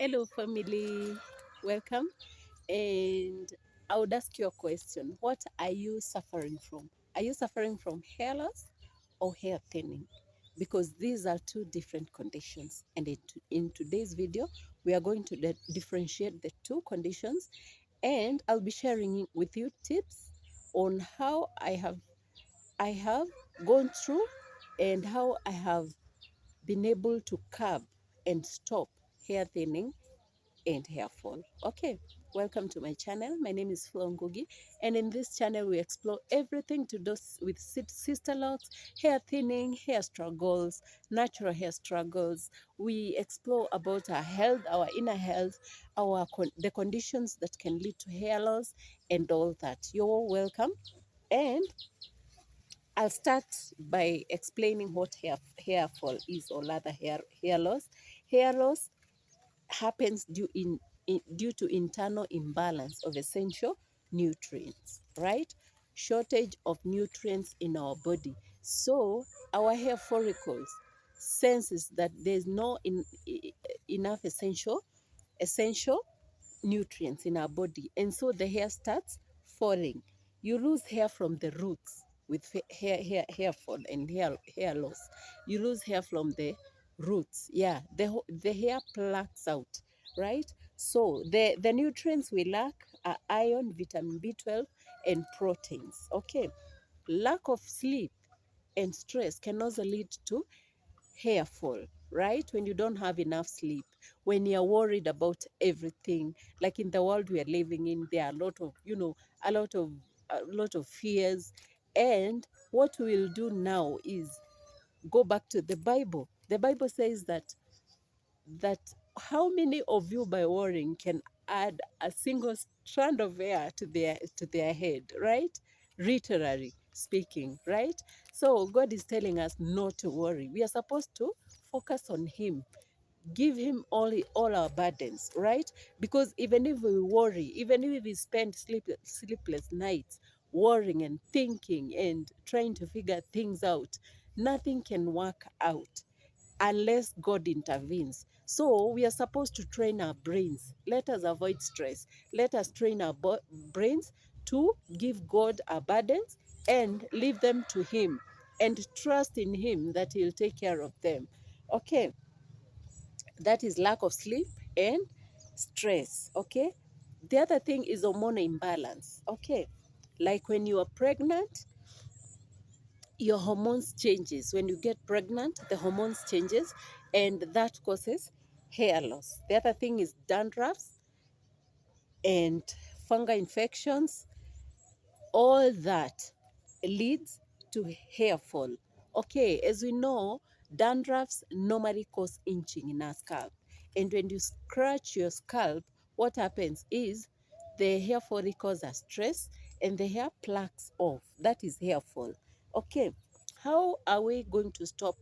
Hello, family. Welcome. And I would ask you a question. What are you suffering from? Are you suffering from hair loss or hair thinning? Because these are two different conditions. And in today's video, we are going to differentiate the two conditions. And I'll be sharing with you tips on how I have gone through and how I have been able to curb and stop hair thinning and hair fall. Okay, welcome to my channel. My name is Flo Ngugi, and in this channel we explore everything to do with sister locks, hair thinning, hair struggles, natural hair struggles. We explore about our health, our inner health, the conditions that can lead to hair loss, and all that. You're welcome, and I'll start by explaining what hair fall is, or rather hair loss. Hair loss happens due to internal imbalance of essential nutrients, right? Shortage of nutrients in our body. So our hair follicles senses that there's no enough essential nutrients in our body, and so the hair starts falling. You lose hair from the roots with hair fall and hair loss. You lose hair from the roots. Yeah, the hair plucks out, right? So the nutrients we lack are iron, vitamin B12, and proteins. Okay, lack of sleep and stress can also lead to hair fall, right? When you don't have enough sleep, when you're worried about everything, like in the world we are living in, there are a lot of, a lot of fears. And what we'll do now is go back to the Bible. The Bible says that how many of you by worrying can add a single strand of hair to their head, right? Literally speaking, right? So God is telling us not to worry. We are supposed to focus on Him, give Him all our burdens, right? Because even if we worry, even if we spend sleepless nights worrying and thinking and trying to figure things out, nothing can work out unless God intervenes. So we are supposed to train our brains. Let us avoid stress. Let us train our brains to give God our burdens and leave them to Him and trust in Him that He'll take care of them. Okay, that is lack of sleep and stress. Okay, the other thing is hormonal imbalance. Okay, like when you are pregnant, your hormones changes. When you get pregnant, the hormones changes, and that causes hair loss. The other thing is dandruffs and fungal infections. All that leads to hair fall. Okay, as we know, dandruffs normally cause itching in our scalp. And when you scratch your scalp, what happens is the hair follicles are stressed and the hair plucks off. That is hair fall. Okay, how are we going to stop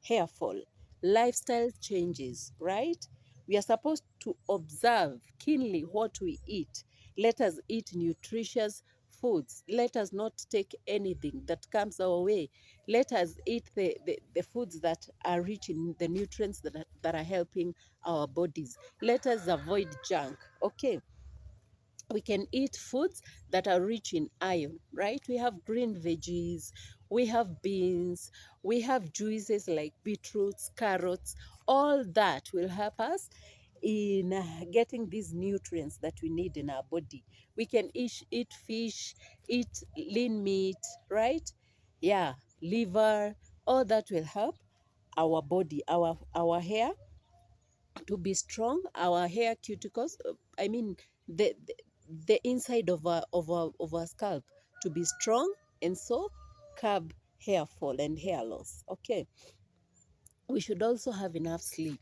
hair fall? Lifestyle changes, right? We are supposed to observe keenly what we eat. Let us eat nutritious foods. Let us not take anything that comes our way. Let us eat the foods that are rich in the nutrients that are helping our bodies. Let us avoid junk. Okay, we can eat foods that are rich in iron, right? We have green veggies, we have beans, we have juices like beetroots, carrots. All that will help us in getting these nutrients that we need in our body. We can eat fish, eat lean meat, right? Yeah, liver. All that will help our body, our hair to be strong, our hair cuticles, I mean the inside of our scalp to be strong, and so curb hair fall and hair loss. Okay, we should also have enough sleep.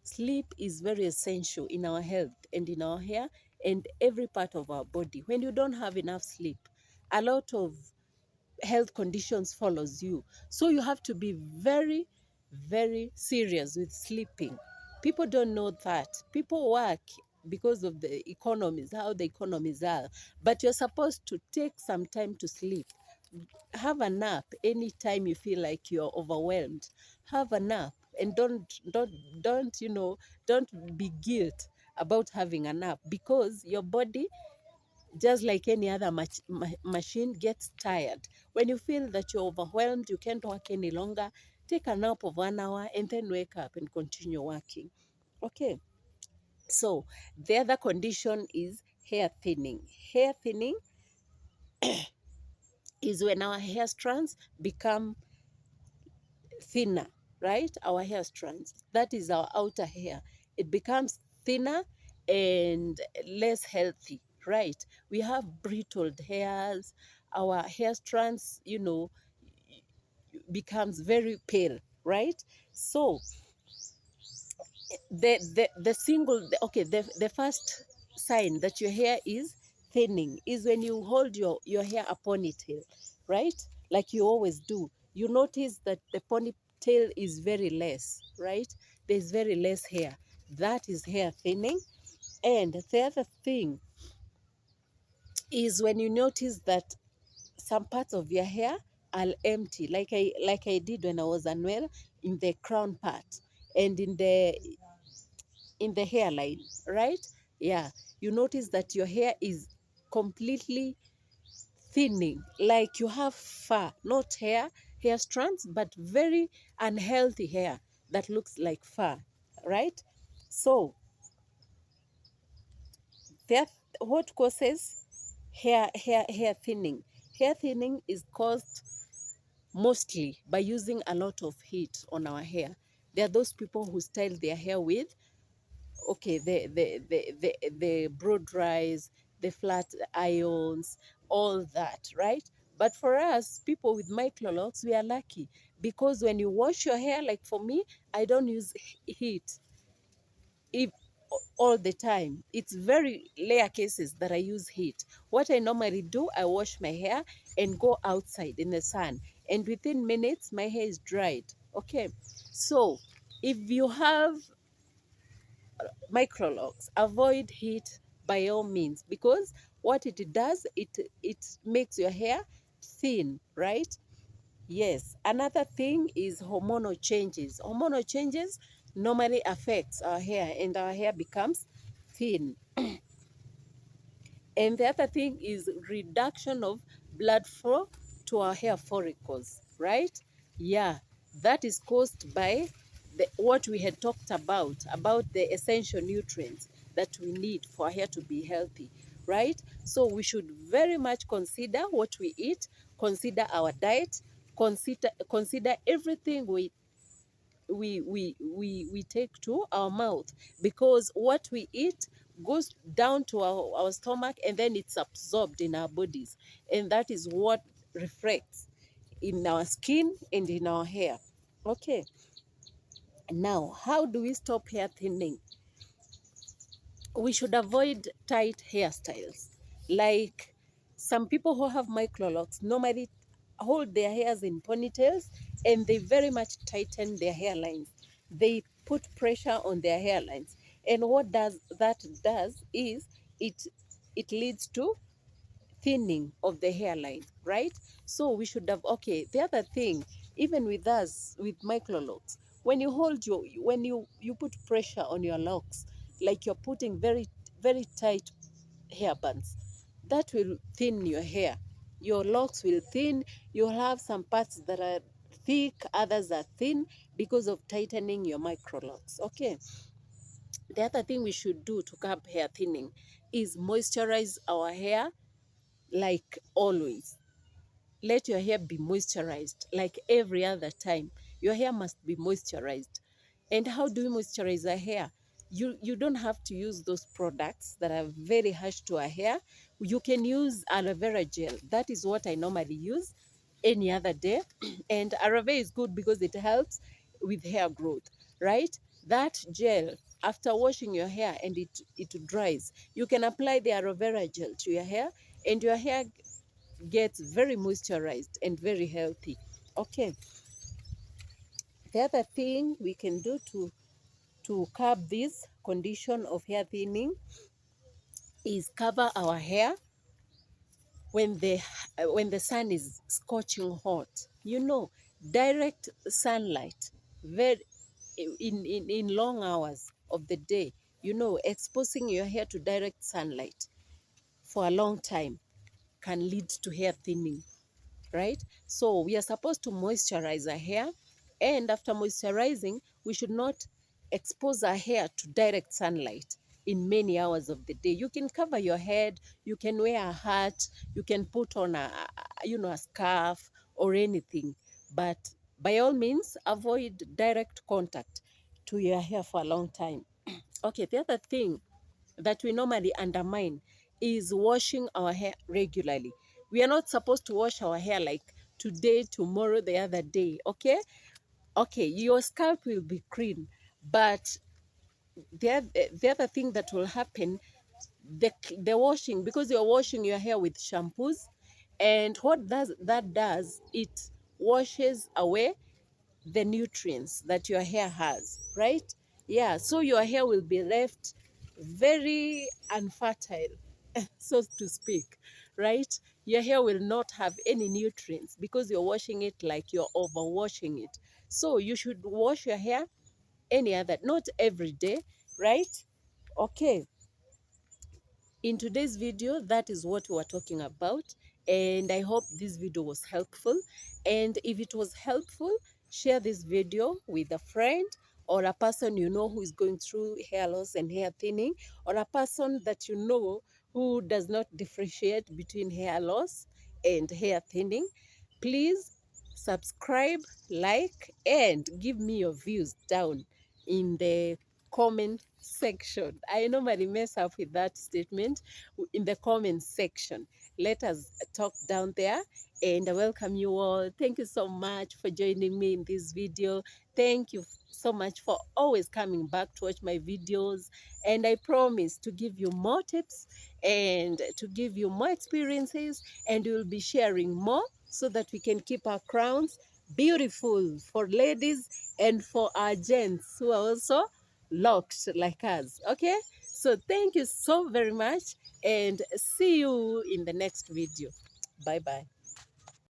Sleep is very essential in our health and in our hair and every part of our body. When you don't have enough sleep, a lot of health conditions follows you. So you have to be very, very serious with sleeping. People don't know that. People work because of the economies, how the economies are. But you're supposed to take some time to sleep. Have a nap anytime you feel like you're overwhelmed. Have a nap. and don't don't be guilt about having a nap, because your body, just like any other machine, gets tired. When you feel that you're overwhelmed, you can't work any longer, take a nap of 1 hour and then wake up and continue working. Okay. So the other condition is hair thinning. Hair thinning is when our hair strands become thinner, right? Our hair strands, that is our outer hair. It becomes thinner and less healthy, right? We have brittled hairs. Our hair strands, becomes very pale, right? So the first sign that your hair is thinning is when you hold your hair a ponytail, right? Like you always do. You notice that the ponytail is very less, right? There's very less hair. That is hair thinning. And the other thing is when you notice that some parts of your hair are empty, like I did when I was unwell, in the crown part and in the hairline, right? Yeah, you notice that your hair is completely thinning, like you have fur, not hair strands, but very unhealthy hair that looks like fur, right? So that what causes hair thinning? Hair thinning is caused mostly by using a lot of heat on our hair. There are those people who style their hair with, okay, the broad rise, the flat irons, all that, right? But for us, people with microlocks, we are lucky, because when you wash your hair, like for me, I don't use heat if, all the time. It's very rare cases that I use heat. What I normally do, I wash my hair and go outside in the sun, and within minutes, my hair is dried. Okay, so if you have microlocks, avoid heat by all means, because what it does, it makes your hair thin, right? Yes. Another thing is hormonal changes. Hormonal changes normally affects our hair, and our hair becomes thin. And the other thing is reduction of blood flow to our hair follicles, right? Yeah, that is caused by what we had talked about the essential nutrients that we need for our hair to be healthy, right? So we should very much consider what we eat, consider our diet, consider everything we take to our mouth, because what we eat goes down to our stomach, and then it's absorbed in our bodies, and that is what reflects in our skin and in our hair. Okay, now how do we stop hair thinning? We should avoid tight hairstyles. Like some people who have microlocks normally hold their hairs in ponytails, and they very much tighten their hairlines. They put pressure on their hairlines. And what does is it it leads to thinning of the hairline, right? So we should have, okay, the other thing, even with us with microlocks, when you hold you put pressure on your locks, like you're putting very tight hair bands, that will thin your hair. Your locks will thin. You'll have some parts that are thick, others are thin, because of tightening your microlocks. Okay, the other thing we should do to curb hair thinning is moisturize our hair, like always. Let your hair be moisturized like every other time. Your hair must be moisturized. And how do we moisturize our hair? You don't have to use those products that are very harsh to our hair. You can use aloe vera gel. That is what I normally use any other day. And aloe vera is good because it helps with hair growth, right? That gel, after washing your hair and it dries, you can apply the aloe vera gel to your hair, and your hair gets very moisturized and very healthy. Okay, the other thing we can do to curb this condition of hair thinning is cover our hair when the sun is scorching hot. Direct sunlight, very in long hours of the day, exposing your hair to direct sunlight for a long time can lead to hair thinning, right? So we are supposed to moisturize our hair, and after moisturizing, we should not expose our hair to direct sunlight in many hours of the day. You can cover your head, you can wear a hat, you can put on a scarf or anything, but by all means, avoid direct contact to your hair for a long time. Okay, the other thing that we normally undermine is washing our hair regularly. We are not supposed to wash our hair like today, tomorrow, the other day, okay? Okay, your scalp will be clean, but the other thing that will happen, the washing, because you're washing your hair with shampoos, and what that does, it washes away the nutrients that your hair has, right? Yeah, so your hair will be left very unfertile, so to speak, right? Your hair will not have any nutrients because you're washing it like you're overwashing it. So you should wash your hair any other, not every day, right? Okay, in today's video, that is what we were talking about, and I hope this video was helpful. And if it was helpful, share this video with a friend or a person you know who is going through hair loss and hair thinning, or a person that you know who does not differentiate between hair loss and hair thinning. Please subscribe, like, and give me your views down in the comment section. I normally mess up with that statement. In the comment section, let us talk down there, and I welcome you all. Thank you so much for joining me in this video. Thank you so much for always coming back to watch my videos, and I promise to give you more tips and to give you more experiences, and we'll be sharing more so that we can keep our crowns beautiful for ladies and for our gents who are also locked like us. Okay, so thank you so very much, and see you in the next video. Bye bye.